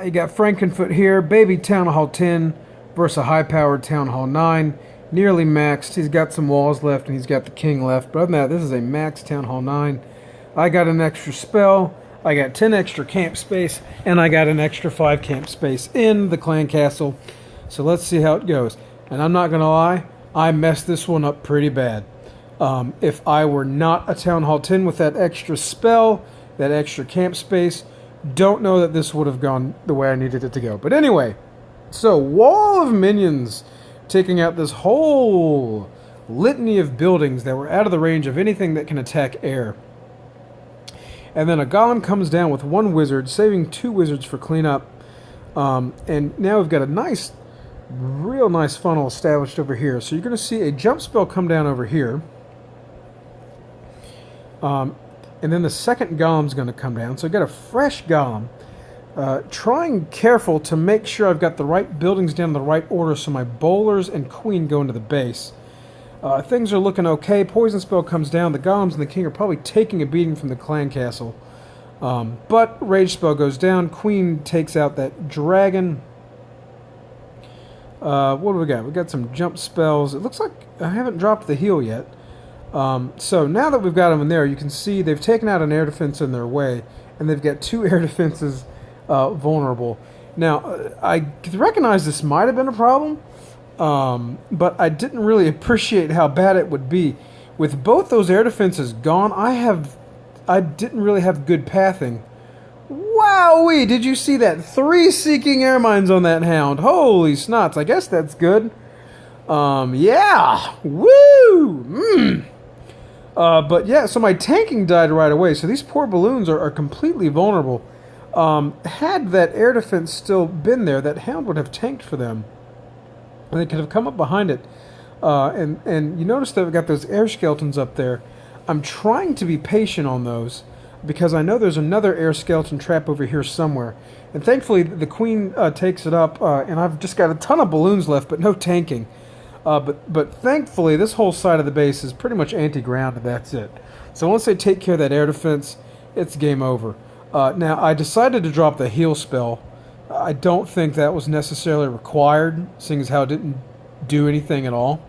You got Frankenfoot here, baby Town Hall 10 versus a high-powered Town Hall 9. Nearly maxed. He's got some walls left and he's got the king left. But other than that, this is a max Town Hall 9. I got an extra spell. I got 10 extra camp space. And I got an extra 5 camp space in the clan castle. So let's see how it goes. And I'm not going to lie, I messed this one up pretty bad. If I were not a Town Hall 10 with that extra spell, that extra camp space, don't know that this would have gone the way I needed it to go. But anyway, so wall of minions taking out this whole litany of buildings that were out of the range of anything that can attack air. And then a golem comes down with 1 wizard, saving 2 wizards for cleanup. And now we've got a nice, real nice funnel established over here. So you're going to see a jump spell come down over here. And then the second golem's going to come down. So I've got a fresh golem. Trying careful to make sure I've got the right buildings down in the right order so my bowlers and queen go into the base. Things are looking okay. Poison spell comes down. The golems and the king are probably taking a beating from the clan castle. But rage spell goes down. Queen takes out that dragon. What do we got? We got some jump spells. It looks like I haven't dropped the heal yet. So now that we've got them in there, you can see they've taken out an air defense in their way, and they've got 2 air defenses vulnerable. Now, I recognize this might have been a problem, but I didn't really appreciate how bad it would be. With both those air defenses gone, I didn't really have good pathing. Wowee! Did you see that? 3 seeking air mines on that hound. Holy snots! I guess that's good. Yeah! Woo! But yeah, so my tanking died right away. So these poor balloons are completely vulnerable. Had that air defense still been there, that hound would have tanked for them. And they could have come up behind it. And you notice that we've got those air skeletons up there. I'm trying to be patient on those because I know there's another air skeleton trap over here somewhere. And thankfully, the queen takes it up, and I've just got a ton of balloons left, but no tanking. But thankfully, this whole side of the base is pretty much anti-ground, and that's it. So once they take care of that air defense, it's game over. Now, I decided to drop the heal spell. I don't think that was necessarily required, seeing as how it didn't do anything at all.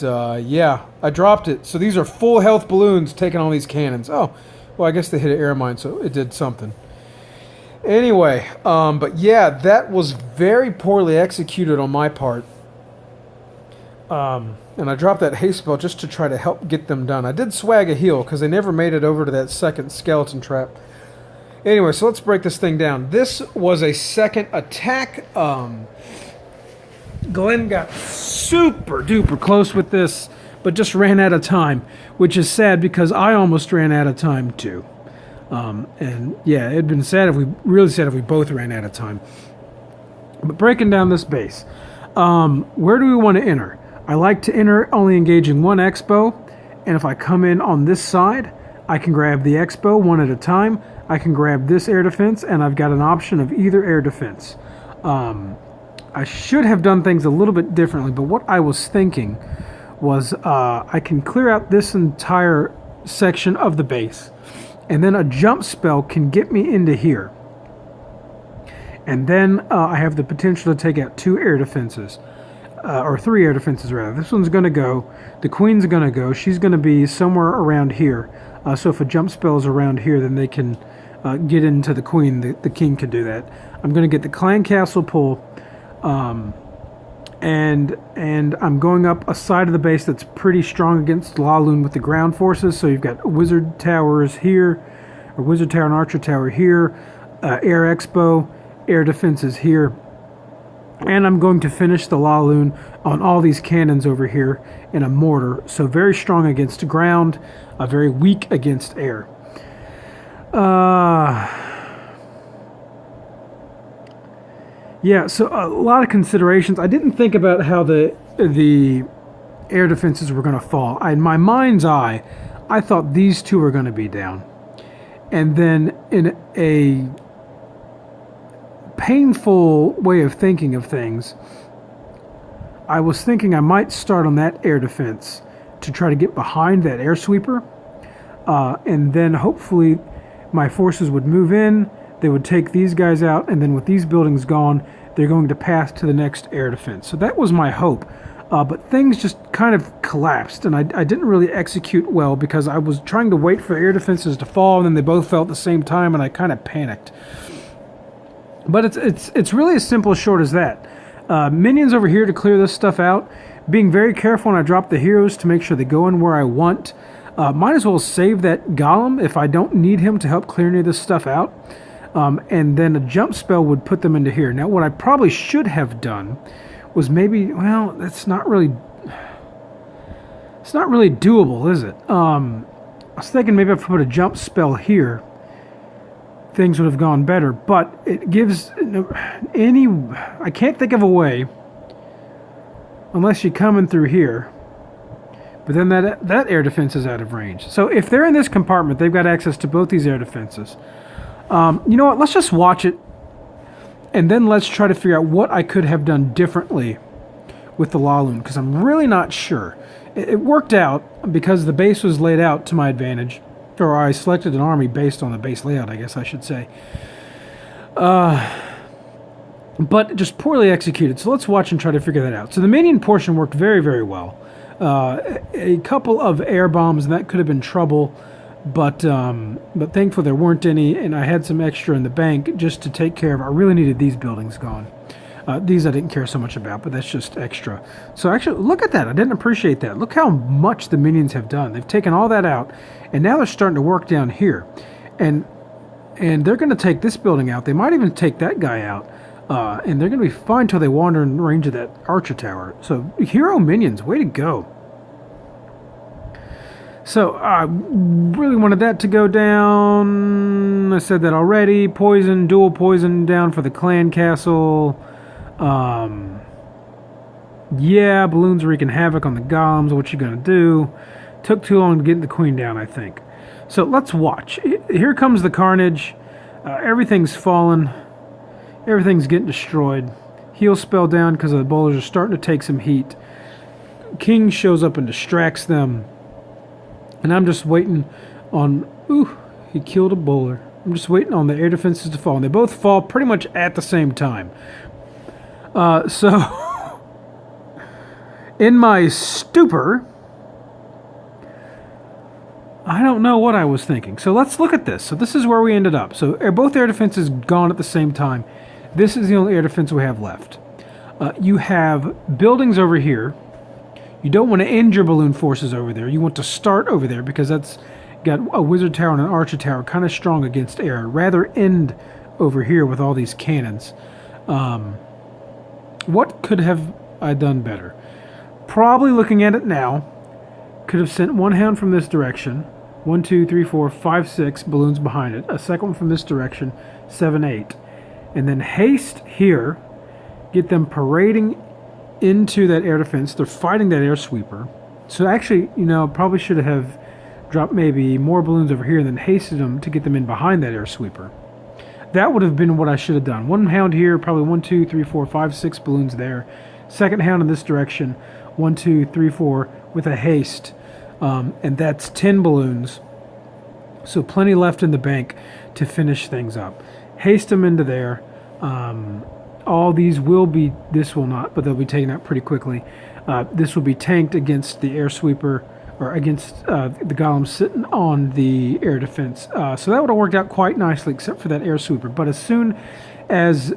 Yeah, I dropped it. So these are full health balloons taking on these cannons. Oh, well, I guess they hit an air mine, so it did something. Anyway, but yeah, that was very poorly executed on my part. And I dropped that haste spell just to try to help get them done. I did swag a heal because they never made it over to that second skeleton trap. Anyway, so let's break this thing down. This was a second attack. Glenn got super duper close with this, but just ran out of time, which is sad because I almost ran out of time too. And yeah, it'd been sad if we both ran out of time. But breaking down this base, where do we want to enter? I like to enter only engaging 1 expo, and if I come in on this side, I can grab the expo 1 at a time. I can grab this air defense, and I've got an option of either air defense. I should have done things a little bit differently, but what I was thinking was I can clear out this entire section of the base, and then a jump spell can get me into here. And then I have the potential to take out 2 air defenses. Or 3 air defenses, rather. This one's going to go. The queen's going to go. She's going to be somewhere around here. So if a jump spell is around here, then they can get into the queen. The king can do that. I'm going to get the clan castle pull. And I'm going up a side of the base that's pretty strong against LaLoon with the ground forces. So you've got wizard towers here, or wizard tower and archer tower here, air expo, air defenses here. And I'm going to finish the LaLoon on all these cannons over here in a mortar. So very strong against ground, very weak against air. Yeah, so a lot of considerations. I didn't think about how the air defenses were going to fall. In my mind's eye, I thought these 2 were going to be down. And then in a painful way of thinking of things, I was thinking I might start on that air defense to try to get behind that air sweeper, and then hopefully my forces would move in, they would take these guys out, and then with these buildings gone, they're going to pass to the next air defense. So that was my hope. But things just kind of collapsed, and I didn't really execute well because I was trying to wait for air defenses to fall, and then they both fell at the same time, and I kind of panicked. But it's really as simple as short as that. Minions over here to clear this stuff out. Being very careful when I drop the heroes to make sure they go in where I want. Might as well save that golem if I don't need him to help clear any of this stuff out. And then a jump spell would put them into here. Now, what I probably should have done was maybe, well, it's not really doable, is it? I was thinking maybe if I put a jump spell here, things would have gone better. But it gives I can't think of a way, unless you come in through here. But then that air defense is out of range. So if they're in this compartment, they've got access to both these air defenses. You know what? Let's just watch it. And then let's try to figure out what I could have done differently with the LaLoon, because I'm really not sure. It worked out because the base was laid out to my advantage, or I selected an army based on the base layout, I guess I should say. But just poorly executed. So let's watch and try to figure that out. So the minion portion worked very, very well. A couple of air bombs, and that could have been trouble. But thankfully there weren't any, and I had some extra in the bank just to take care of. I really needed these buildings gone. These I didn't care so much about, but that's just extra. So actually, look at that. I didn't appreciate that. Look how much the minions have done. They've taken all that out, and now they're starting to work down here. And they're going to take this building out. They might even take that guy out. And they're going to be fine until they wander in range of that archer tower. So, hero minions, way to go. So, I really wanted that to go down. I said that already. Poison, dual poison down for the clan castle. Yeah, balloons wreaking havoc on the golems. What you gonna do? Took too long to get the queen down, I think. So, let's watch. Here comes the carnage. Everything's fallen. Everything's getting destroyed. Heal spell down because the bowlers are starting to take some heat. King shows up and distracts them. And I'm just waiting on... Ooh, he killed a bowler. I'm just waiting on the air defenses to fall. And they both fall pretty much at the same time. So... in my stupor... I don't know what I was thinking. So let's look at this. So this is where we ended up. So both air defenses gone at the same time. This is the only air defense we have left. You have buildings over here. You don't want to end your balloon forces over there. You want to start over there because that's got a wizard tower and an archer tower kind of strong against air. Rather end over here with all these cannons. What could have I done better? Probably looking at it now, could have sent one hound from this direction. 1, 2, 3, 4, 5, 6 balloons behind it. A second one from this direction. 7, 8. And then haste here. Get them parading into that air defense. They're fighting that air sweeper. So actually, you know, probably should have dropped maybe more balloons over here and then hasted them to get them in behind that air sweeper. That would have been what I should have done. One hound here, probably 1, 2, 3, 4, 5, 6 balloons there. Second hound in this direction. 1, 2, 3, 4 with a haste. And that's 10 balloons. So plenty left in the bank to finish things up. Haste them into there. All these will be, this will not, but they'll be taken out pretty quickly. This will be tanked against the air sweeper, or against the golems sitting on the air defense. So that would have worked out quite nicely, except for that air sweeper. But as soon as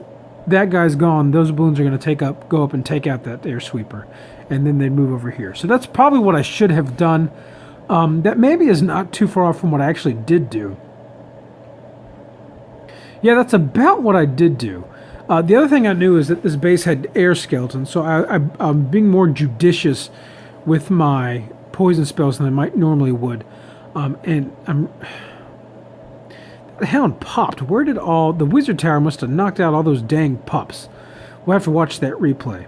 that guy's gone, those balloons are going to go up and take out that air sweeper. And then they'd move over here. So that's probably what I should have done. That maybe is not too far off from what I actually did do. Yeah, that's about what I did do. The other thing I knew is that this base had air skeletons, so I'm being more judicious with my poison spells than I might normally would. And the hound popped. Where did the wizard tower must have knocked out all those dang pups. We'll have to watch that replay.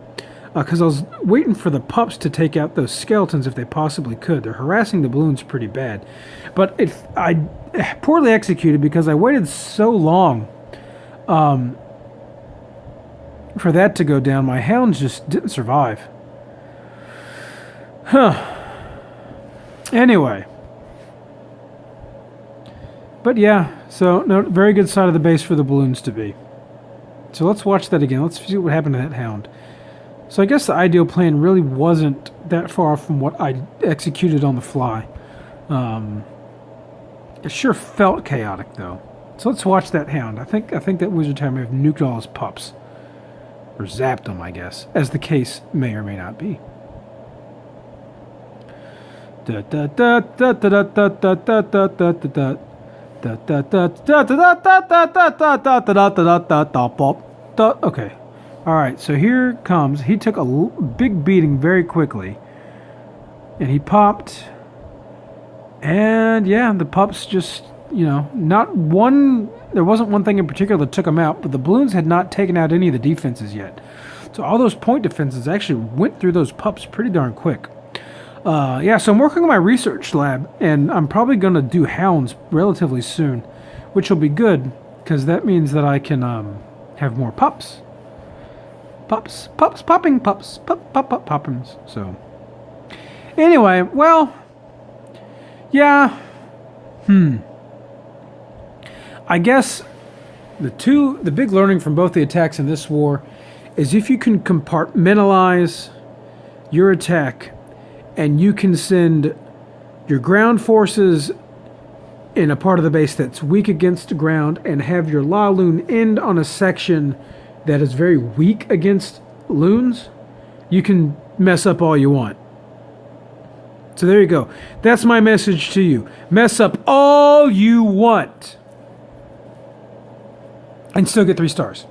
Because I was waiting for the pups to take out those skeletons if they possibly could. They're harassing the balloons pretty bad. But I poorly executed because I waited so long for that to go down. My hounds just didn't survive. Huh. Anyway. But yeah, so no, very good side of the base for the balloons to be. So let's watch that again. Let's see what happened to that hound. So I guess the ideal plan really wasn't that far from what I executed on the fly. It sure felt chaotic though. So let's watch that hound. I think that wizard tower may have nuked all his pups. Or zapped them, I guess, as the case may or may not be. Okay. Alright, so here comes. He took a big beating very quickly. And he popped. And yeah, the pups just, you know, not one. There wasn't one thing in particular that took him out, but the balloons had not taken out any of the defenses yet. So all those point defenses actually went through those pups pretty darn quick. Yeah, so I'm working on my research lab, and I'm probably going to do hounds relatively soon, which will be good, because that means that I can have more pups. Pups, popping pups, poppins. So, anyway, well, yeah, I guess the big learning from both the attacks in this war is if you can compartmentalize your attack and you can send your ground forces in a part of the base that's weak against the ground and have your LaLoon end on a section that is very weak against loons, you can mess up all you want. So there you go. That's my message to you. Mess up all you want. And still get 3 stars.